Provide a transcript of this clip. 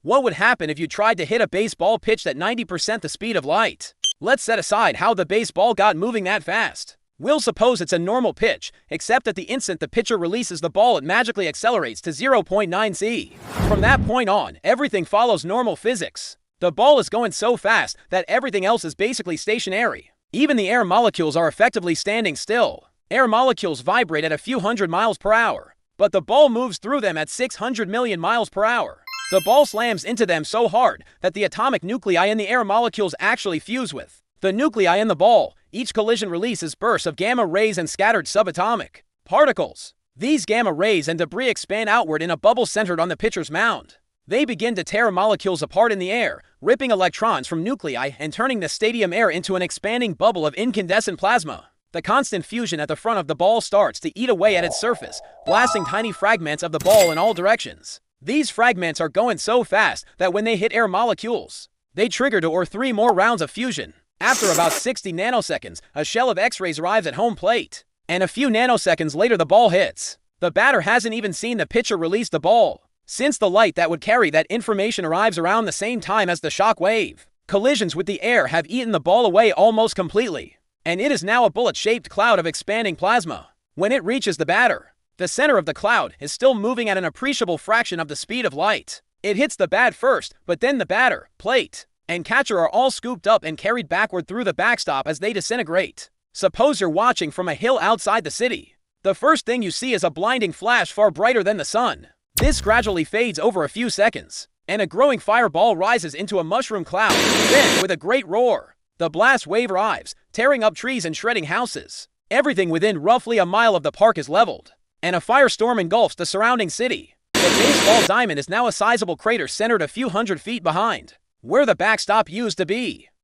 What would happen if you tried to hit a baseball pitched at 90% the speed of light? Let's set aside how the baseball got moving that fast. We'll suppose it's a normal pitch, except at the instant the pitcher releases the ball it magically accelerates to 0.9 c. From that point on, everything follows normal physics. The ball is going so fast that everything else is basically stationary. Even the air molecules are effectively standing still. Air molecules vibrate at a few hundred miles per hour, but the ball moves through them at 600 million miles per hour. The ball slams into them so hard that the atomic nuclei in the air molecules actually fuse with the nuclei in the ball. Each collision releases bursts of gamma rays and scattered subatomic particles. These gamma rays and debris expand outward in a bubble centered on the pitcher's mound. They begin to tear molecules apart in the air, ripping electrons from nuclei and turning the stadium air into an expanding bubble of incandescent plasma. The constant fusion at the front of the ball starts to eat away at its surface, blasting tiny fragments of the ball in all directions. These fragments are going so fast that when they hit air molecules, they trigger 2 or 3 more rounds of fusion. After about 60 nanoseconds, a shell of X-rays arrives at home plate, and a few nanoseconds later the ball hits. The batter hasn't even seen the pitcher release the ball, since the light that would carry that information arrives around the same time as the shock wave. Collisions with the air have eaten the ball away almost completely, and it is now a bullet-shaped cloud of expanding plasma. When it reaches the batter, the center of the cloud is still moving at an appreciable fraction of the speed of light. It hits the bat first, but then the batter, plate, and catcher are all scooped up and carried backward through the backstop as they disintegrate. Suppose you're watching from a hill outside the city. The first thing you see is a blinding flash far brighter than the sun. This gradually fades over a few seconds, and a growing fireball rises into a mushroom cloud. Then, with a great roar, the blast wave arrives, tearing up trees and shredding houses. Everything within roughly a mile of the park is leveled, and a firestorm engulfs the surrounding city. The baseball diamond is now a sizable crater centered a few hundred feet behind where the backstop used to be.